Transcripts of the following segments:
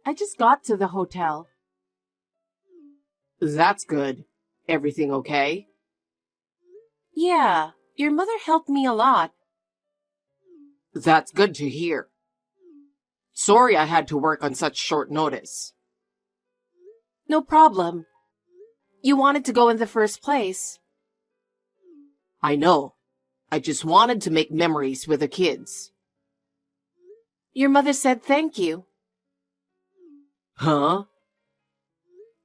I just got to the hotel. That's good. Everything okay? Yeah, your mother helped me a lot. That's good to hear. Sorry I had to work on such short notice. No problem. You wanted to go in the first place. I know. I just wanted to make memories with the kids. Your mother said thank you. Huh?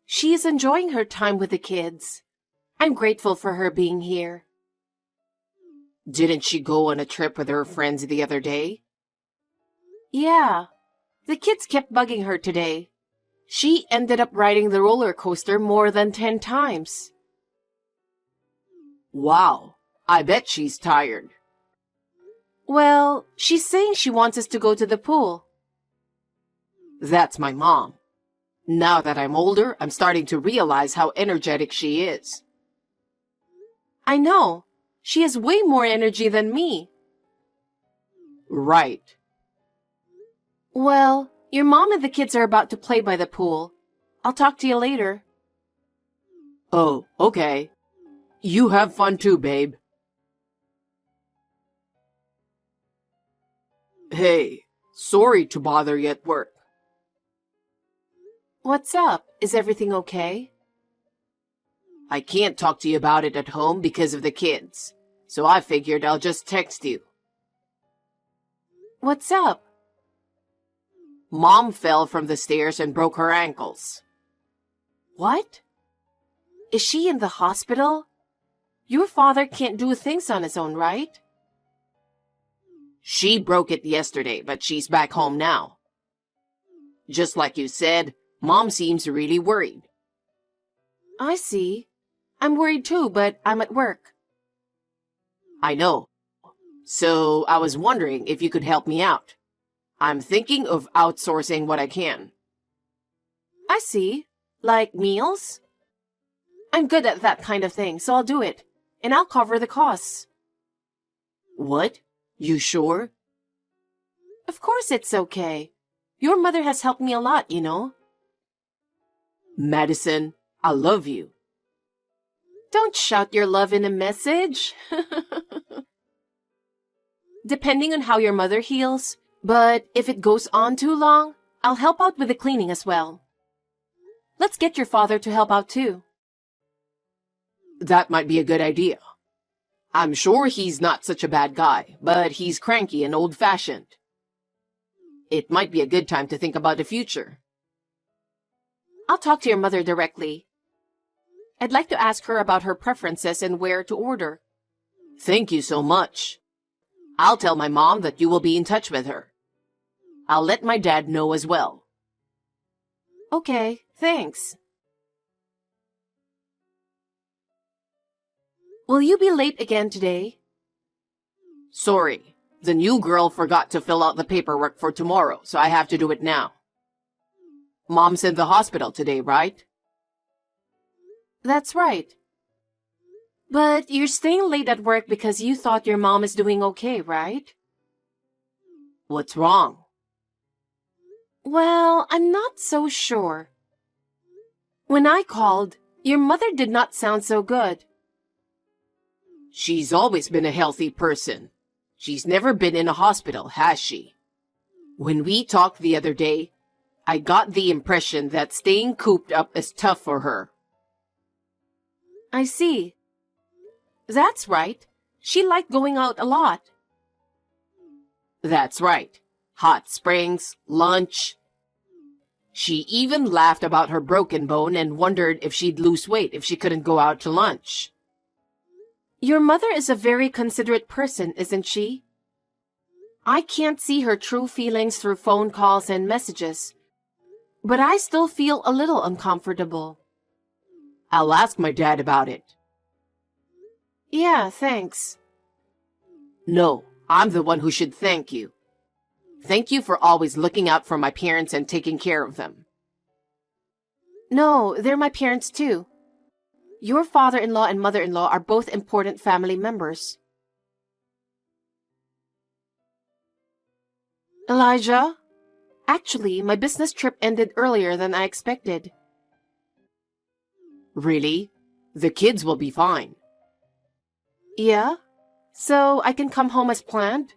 She is enjoying her time with the kids. I'm grateful for her being here. Didn't she go on a trip with her friends the other day? Yeah, the kids kept bugging her today. She ended up riding the roller coaster more than 10 times. Wow, I bet she's tired. Well, she's saying she wants us to go to the pool. That's my mom. Now that I'm older, I'm starting to realize how energetic she is. I know. She has way more energy than me. Right. Well, your mom and the kids are about to play by the pool. I'll talk to you later. Oh, okay. You have fun too, babe. Hey, sorry to bother you at work. What's up? Is everything okay? I can't talk to you about it at home because of the kids, so I figured I'll just text you. What's up? Mom fell from the stairs and broke her ankles. What? Is she in the hospital? Your father can't do things on his own, right? She broke it yesterday, but she's back home now. Just like you said, Mom seems really worried. I see. I'm worried too, but I'm at work. I know. So I was wondering if you could help me out. I'm thinking of outsourcing what I can. I see. Like meals? I'm good at that kind of thing, so I'll do it. And I'll cover the costs. What? You sure? Of course it's okay. Your mother has helped me a lot, you know. Madison, I love you. Don't shout your love in a message. Depending on how your mother heals, but if it goes on too long, I'll help out with the cleaning as well. Let's get your father to help out too. That might be a good idea. I'm sure he's not such a bad guy, but he's cranky and old-fashioned. It might be a good time to think about the future. I'll talk to your mother directly. I'd like to ask her about her preferences and where to order. Thank you so much. I'll tell my mom that you will be in touch with her. I'll let my dad know as well. Okay, thanks. Will you be late again today? Sorry, the new girl forgot to fill out the paperwork for tomorrow, so I have to do it now. Mom's in the hospital today, right? That's right. But you're staying late at work because you thought your mom is doing okay, right? What's wrong? Well, I'm not so sure. When I called, your mother did not sound so good. She's always been a healthy person. She's never been in a hospital, has she? When we talked the other day, I got the impression that staying cooped up is tough for her. I see. That's right. She liked going out a lot. That's right. Hot springs, lunch. She even laughed about her broken bone and wondered if she'd lose weight if she couldn't go out to lunch. Your mother is a very considerate person, isn't she? I can't see her true feelings through phone calls and messages, but I still feel a little uncomfortable. I'll ask my dad about it. Yeah, thanks. No, I'm the one who should thank you. Thank you for always looking out for my parents and taking care of them. No, they're my parents too. Your father-in-law and mother-in-law are both important family members. Elijah, Actually, my business trip ended earlier than I expected. Really? The kids will be fine. Yeah? So I can come home as planned?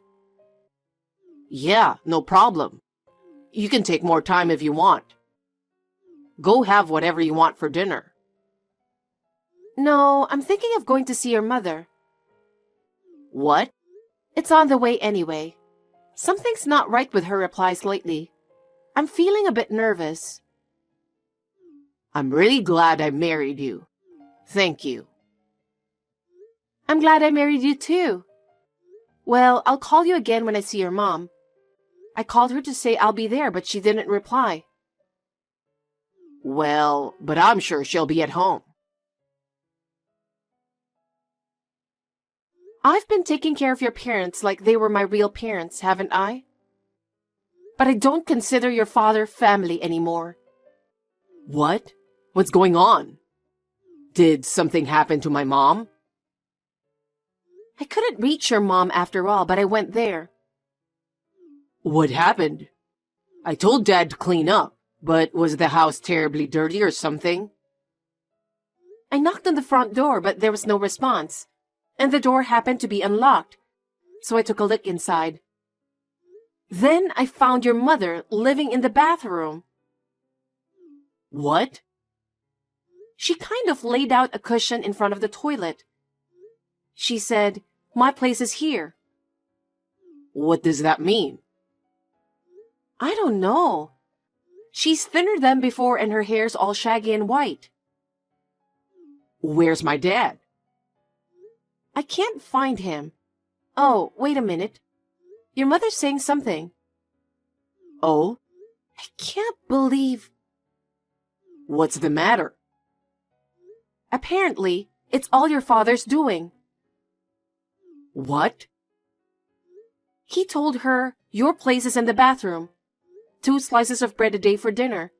Yeah, no problem. You can take more time if you want. Go have whatever you want for dinner. No, I'm thinking of going to see your mother. What? It's on the way anyway. Something's not right with her replies lately. I'm feeling a bit nervous. I'm really glad I married you. Thank you. I'm glad I married you too. Well, I'll call you again when I see your mom. I called her to say I'll be there, but she didn't reply. Well, but I'm sure she'll be at home. I've been taking care of your parents like they were my real parents, haven't I? But I don't consider your father family anymore. What? What's going on? Did something happen to my mom? I couldn't reach your mom after all, but I went there. What happened? I told Dad to clean up, but was the house terribly dirty or something? I knocked on the front door, but there was no response, and the door happened to be unlocked, so I took a look inside. Then I found your mother living in the bathroom. What? She kind of laid out a cushion in front of the toilet. She said, "My place is here." What does that mean? I don't know. She's thinner than before and her hair's all shaggy and white. Where's my dad? I can't find him. Oh, wait a minute. Your mother's saying something. Oh? I can't believe... What's the matter? Apparently, it's all your father's doing. What? He told her your place is in the bathroom. 2 slices of bread a day for dinner.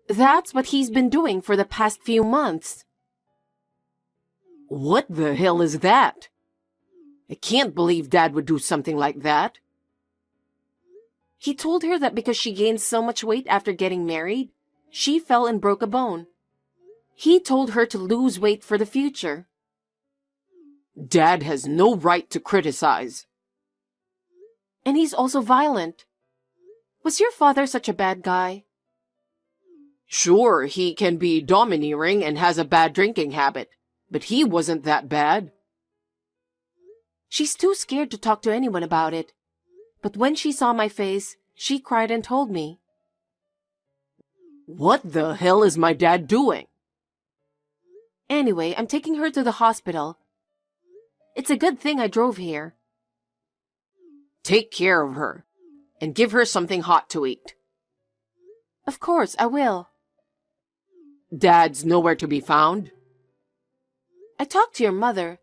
That's what he's been doing for the past few months. What the hell is that? I can't believe Dad would do something like that. He told her that because she gained so much weight after getting married, she fell and broke a bone. He told her to lose weight for the future. Dad has no right to criticize. And he's also violent. Was your father such a bad guy? Sure, he can be domineering and has a bad drinking habit, but he wasn't that bad. She's too scared to talk to anyone about it. But when she saw my face, she cried and told me. What the hell is my dad doing? Anyway, I'm taking her to the hospital. It's a good thing I drove here. Take care of her, and give her something hot to eat. Of course, I will. Dad's nowhere to be found? I talked to your mother.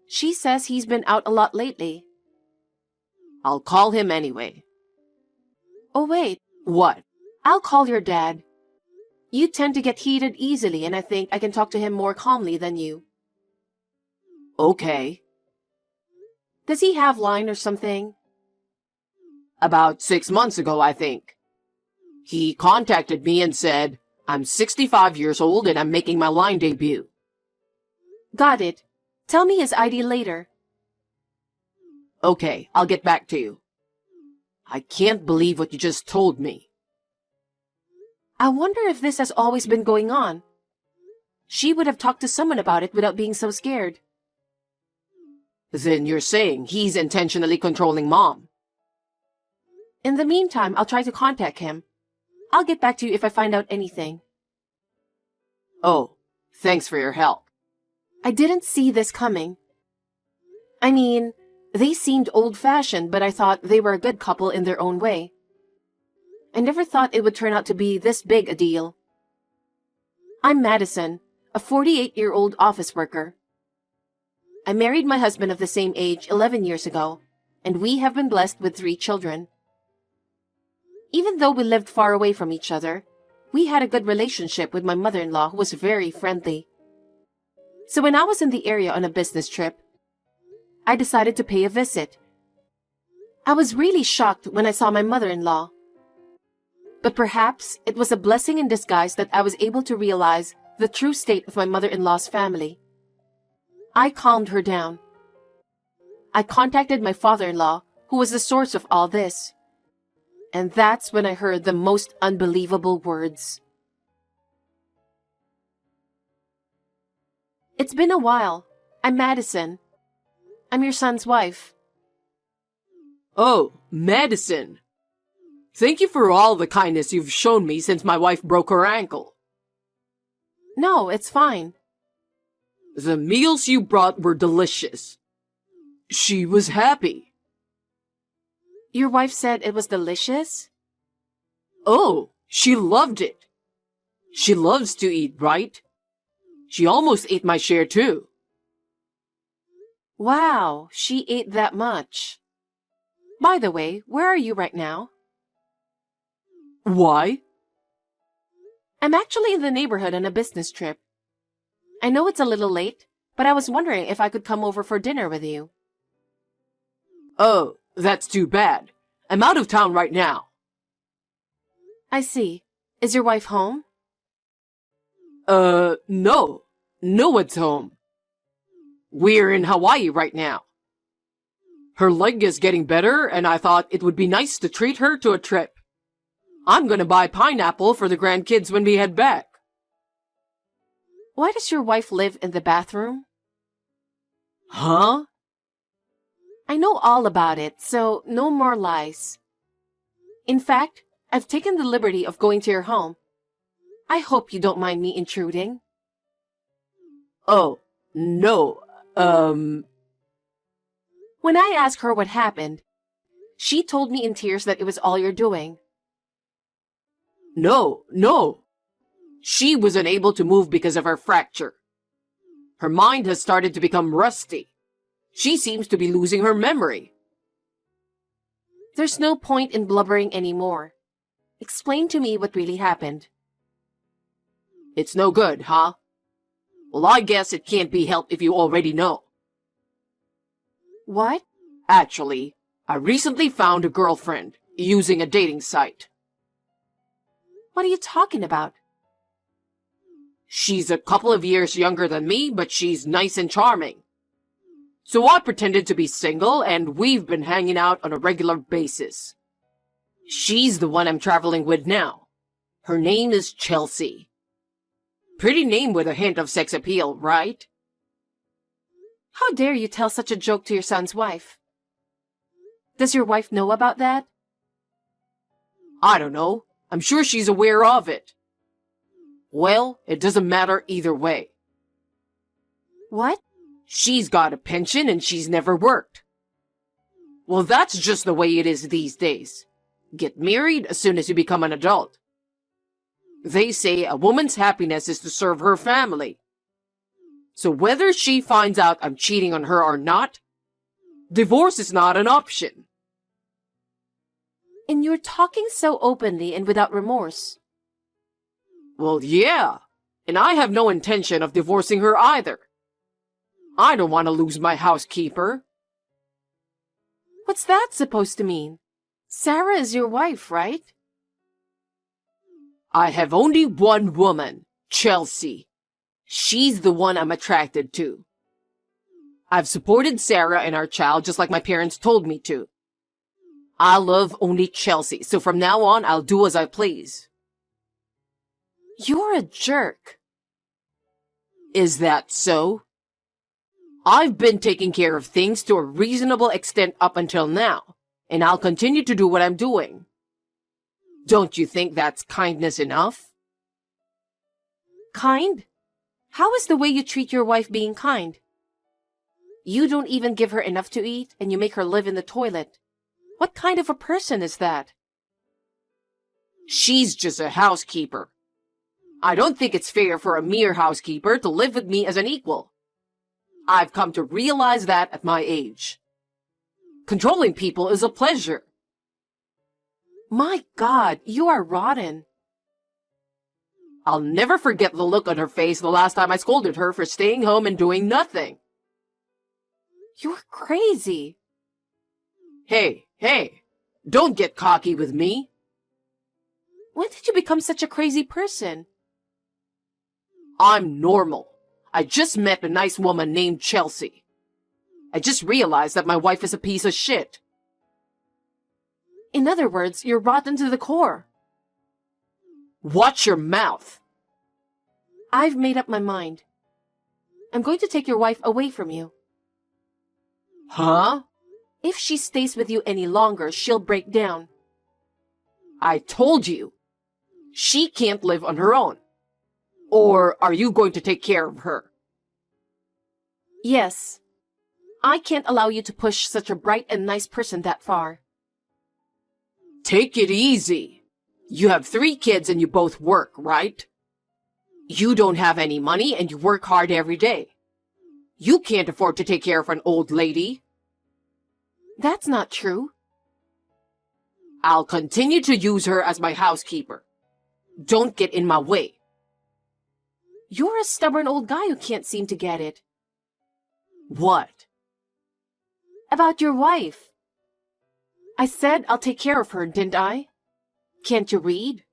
She says he's been out a lot lately. I'll call him anyway. Oh, wait. What? I'll call your dad. You tend to get heated easily, and I think I can talk to him more calmly than you. Okay. Does he have line or something? About 6 months ago, I think. He contacted me and said, "I'm 65 years old and I'm making my line debut." Got it. Tell me his ID later. Okay, I'll get back to you. I can't believe what you just told me. I wonder if this has always been going on. She would have talked to someone about it without being so scared. Then you're saying he's intentionally controlling Mom? In the meantime, I'll try to contact him. I'll get back to you if I find out anything. Oh, thanks for your help. I didn't see this coming. I mean, they seemed old-fashioned, but I thought they were a good couple in their own way. I never thought it would turn out to be this big a deal. I'm Madison, a 48-year-old office worker. I married my husband of the same age 11 years ago, and we have been blessed with 3 children. Even though we lived far away from each other, we had a good relationship with my mother-in-law who was very friendly. So when I was in the area on a business trip, I decided to pay a visit. I was really shocked when I saw my mother-in-law. But perhaps it was a blessing in disguise that I was able to realize the true state of my mother-in-law's family. I calmed her down. I contacted my father-in-law, who was the source of all this. And that's when I heard the most unbelievable words. It's been a while. I'm Madison. I'm your son's wife. Oh, Madison. Thank you for all the kindness you've shown me since my wife broke her ankle. No, it's fine. The meals you brought were delicious. She was happy. Your wife said it was delicious? Oh, she loved it. She loves to eat, right? She almost ate my share too. Wow, she ate that much. By the way, where are you right now? Why? I'm actually in the neighborhood on a business trip. I know it's a little late, but I was wondering if I could come over for dinner with you. Oh, that's too bad. I'm out of town right now. I see. Is your wife home? No. No one's home. We're in Hawaii right now. Her leg is getting better, and I thought it would be nice to treat her to a trip. I'm gonna buy pineapple for the grandkids when we head back. Why does your wife live in the bathroom? Huh? I know all about it, so no more lies. In fact, I've taken the liberty of going to your home. I hope you don't mind me intruding. Oh, no, When I asked her what happened, she told me in tears that it was all your doing. No. She was unable to move because of her fracture. Her mind has started to become rusty. She seems to be losing her memory. There's no point in blubbering anymore. Explain to me what really happened. It's no good, huh? Well, I guess it can't be helped if you already know. What? Actually, I recently found a girlfriend using a dating site. What are you talking about? She's a couple of years younger than me, but she's nice and charming. So I pretended to be single, and we've been hanging out on a regular basis. She's the one I'm traveling with now. Her name is Chelsea. Pretty name with a hint of sex appeal, right? How dare you tell such a joke to your son's wife? Does your wife know about that? I don't know. I'm sure she's aware of it. Well, it doesn't matter either way. What? She's got a pension and she's never worked. Well, that's just the way it is these days. Get married as soon as you become an adult. They say a woman's happiness is to serve her family. So whether she finds out I'm cheating on her or not, divorce is not an option. And you're talking so openly and without remorse. Well, yeah, and I have no intention of divorcing her either. I don't want to lose my housekeeper. What's that supposed to mean? Sarah is your wife, right? I have only one woman, Chelsea. She's the one I'm attracted to. I've supported Sarah and our child just like my parents told me to. I love only Chelsea, so from now on I'll do as I please. You're a jerk. Is that so? I've been taking care of things to a reasonable extent up until now, and I'll continue to do what I'm doing. Don't you think that's kindness enough? Kind? How is the way you treat your wife being kind? You don't even give her enough to eat, and you make her live in the toilet. What kind of a person is that? She's just a housekeeper. I don't think it's fair for a mere housekeeper to live with me as an equal. I've come to realize that at my age. Controlling people is a pleasure. My God, you are rotten. I'll never forget the look on her face the last time I scolded her for staying home and doing nothing. You're crazy. Hey, don't get cocky with me. When did you become such a crazy person? I'm normal. I just met a nice woman named Chelsea. I just realized that my wife is a piece of shit. In other words, you're rotten to the core. Watch your mouth. I've made up my mind. I'm going to take your wife away from you. Huh? If she stays with you any longer, she'll break down. I told you. She can't live on her own. Or are you going to take care of her? Yes. I can't allow you to push such a bright and nice person that far. Take it easy. You have 3 kids and you both work, right? You don't have any money and you work hard every day. You can't afford to take care of an old lady. That's not true. I'll continue to use her as my housekeeper. Don't get in my way. You're a stubborn old guy who can't seem to get it. What? About your wife. I said I'll take care of her, didn't I? Can't you read?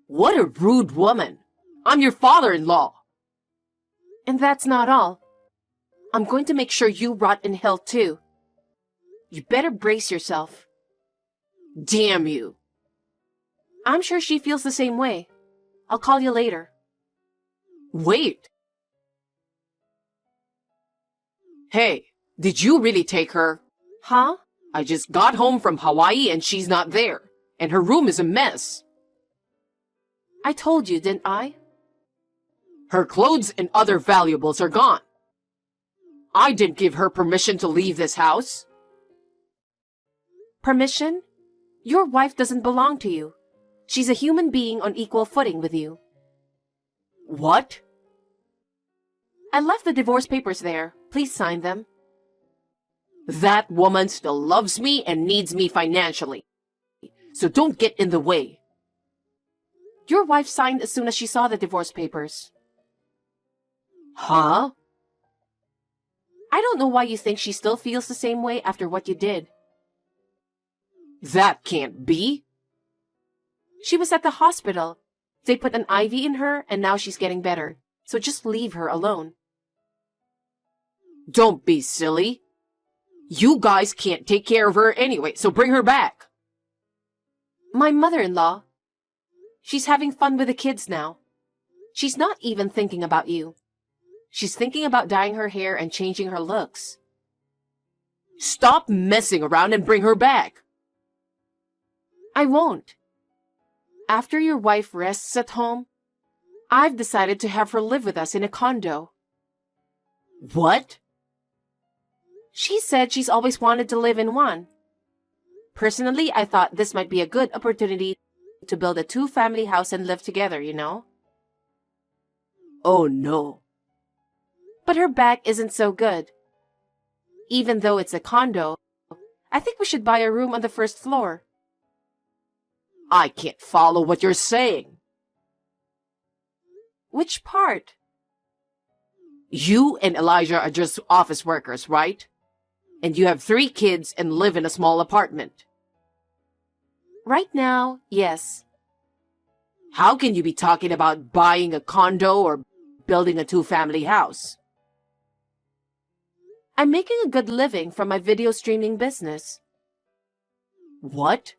What a rude woman. I'm your father-in-law. And that's not all. I'm going to make sure you rot in hell too. You better brace yourself. Damn you. I'm sure she feels the same way. I'll call you later. Wait. Hey, did you really take her? Huh? I just got home from Hawaii and she's not there. And her room is a mess. I told you, didn't I? Her clothes and other valuables are gone. I didn't give her permission to leave this house. Permission? Your wife doesn't belong to you. She's a human being on equal footing with you. What? I left the divorce papers there. Please sign them. That woman still loves me and needs me financially. So don't get in the way. Your wife signed as soon as she saw the divorce papers. Huh? I don't know why you think she still feels the same way after what you did. That can't be. She was at the hospital. They put an IV in her and now she's getting better. So just leave her alone. Don't be silly. You guys can't take care of her anyway, so bring her back. My mother-in-law. She's having fun with the kids now. She's not even thinking about you. She's thinking about dyeing her hair and changing her looks. Stop messing around and bring her back. I won't. After your wife rests at home, I've decided to have her live with us in a condo. What? She said she's always wanted to live in one. Personally, I thought this might be a good opportunity to build a 2-family house and live together, you know? Oh no. But her back isn't so good. Even though it's a condo, I think we should buy a room on the first floor. I can't follow what you're saying. Which part? You and Elijah are just office workers, right? And you have 3 kids and live in a small apartment. Right now, yes. How can you be talking about buying a condo or building a 2-family house? I'm making a good living from my video streaming business. What?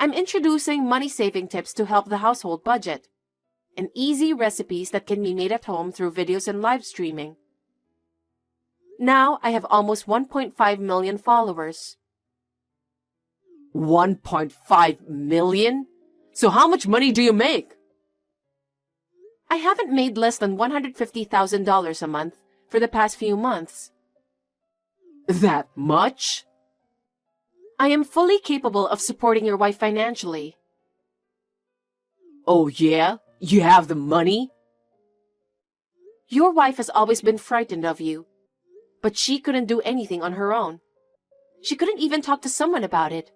I'm introducing money-saving tips to help the household budget, and easy recipes that can be made at home through videos and live streaming. Now I have almost 1.5 million followers. 1.5 million? So how much money do you make? I haven't made less than $150,000 a month for the past few months. That much? I am fully capable of supporting your wife financially. Oh yeah? You have the money? Your wife has always been frightened of you, but she couldn't do anything on her own. She couldn't even talk to someone about it.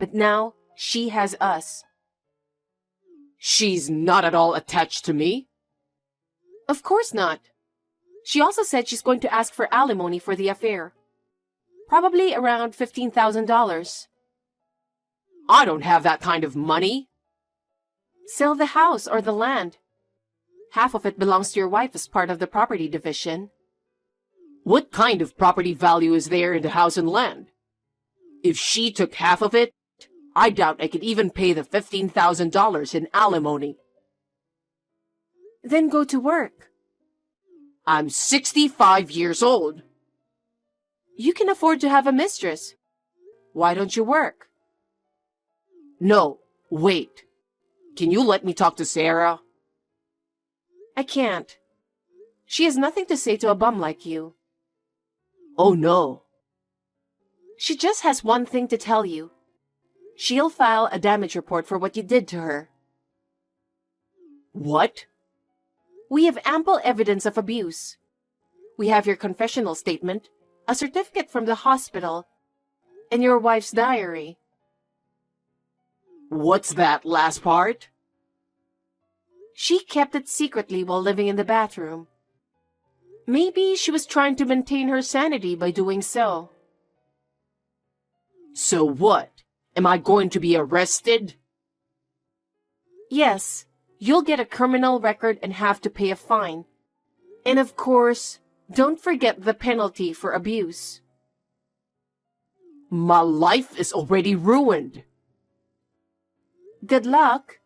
But now, she has us. She's not at all attached to me? Of course not. She also said she's going to ask for alimony for the affair. Probably around $15,000. I don't have that kind of money. Sell the house or the land. Half of it belongs to your wife as part of the property division. What kind of property value is there in the house and land? If she took half of it, I doubt I could even pay the $15,000 in alimony. Then go to work. I'm 65 years old. You can afford to have a mistress. Why don't you work? No, wait. Can you let me talk to Sarah? I can't. She has nothing to say to a bum like you. Oh no. She just has one thing to tell you. She'll file a damage report for what you did to her. What? We have ample evidence of abuse. We have your confessional statement, a certificate from the hospital, and your wife's diary. What's that last part? She kept it secretly while living in the bathroom. Maybe she was trying to maintain her sanity by doing so. So what? Am I going to be arrested? Yes, you'll get a criminal record and have to pay a fine. And of course, don't forget the penalty for abuse. My life is already ruined. Good luck.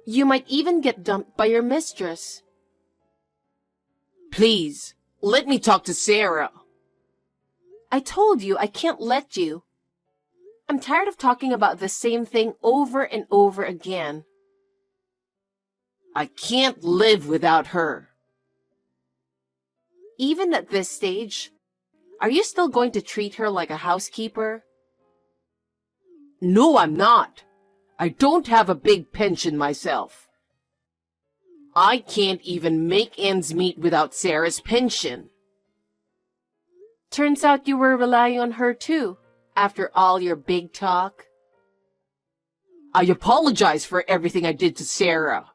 You might even get dumped by your mistress. Please, let me talk to Sarah. I told you I can't let you. I'm tired of talking about the same thing over and over again. I can't live without her. Even at this stage, are you still going to treat her like a housekeeper? No, I'm not. I don't have a big pension myself. I can't even make ends meet without Sarah's pension. Turns out you were relying on her too, after all your big talk. I apologize for everything I did to Sarah.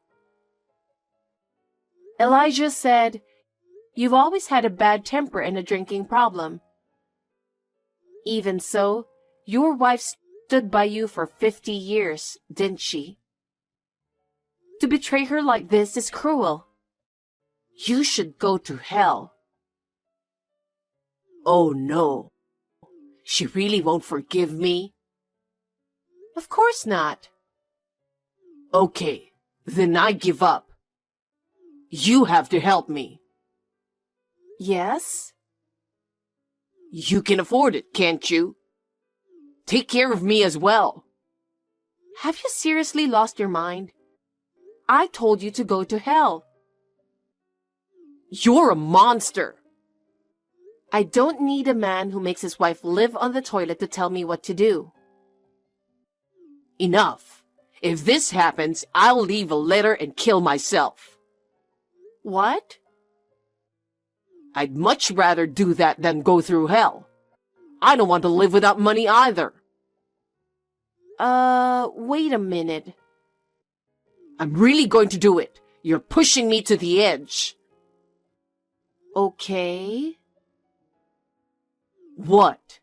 Elijah said, "You've always had a bad temper and a drinking problem. Even so, your wife stood by you for 50 years, didn't she? To betray her like this is cruel. You should go to hell." Oh no. She really won't forgive me? Of course not. Okay, then I give up. You have to help me. Yes? You can afford it, can't you? Take care of me as well. Have you seriously lost your mind? I told you to go to hell. You're a monster. I don't need a man who makes his wife live on the toilet to tell me what to do. Enough. If this happens, I'll leave a letter and kill myself. What? I'd much rather do that than go through hell. I don't want to live without money either. Wait a minute. I'm really going to do it. You're pushing me to the edge. Okay. What?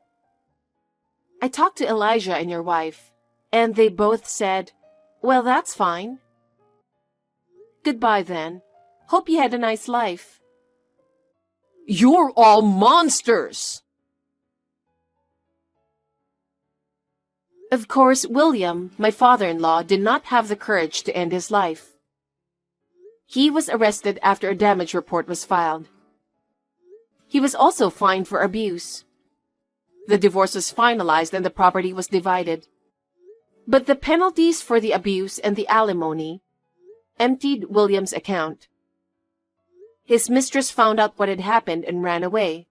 I talked to Elijah and your wife, and they both said, "Well, that's fine." Goodbye then. Hope you had a nice life. You're all monsters! Of course, William, my father-in-law, did not have the courage to end his life. He was arrested after a damage report was filed. He was also fined for abuse. The divorce was finalized and the property was divided. But the penalties for the abuse and the alimony emptied William's account. His mistress found out what had happened and ran away.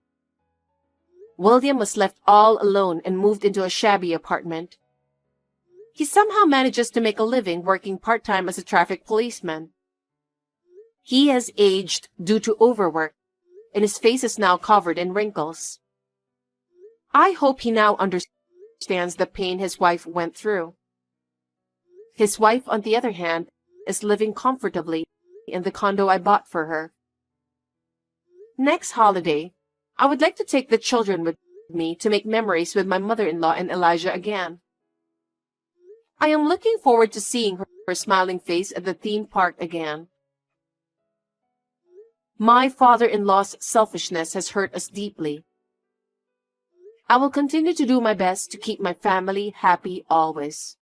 William was left all alone and moved into a shabby apartment. He somehow manages to make a living working part-time as a traffic policeman. He has aged due to overwork, and his face is now covered in wrinkles. I hope he now understands the pain his wife went through. His wife, on the other hand, is living comfortably in the condo I bought for her. Next holiday, I would like to take the children with me to make memories with my mother-in-law and Elijah again. I am looking forward to seeing her smiling face at the theme park again. My father-in-law's selfishness has hurt us deeply. I will continue to do my best to keep my family happy always.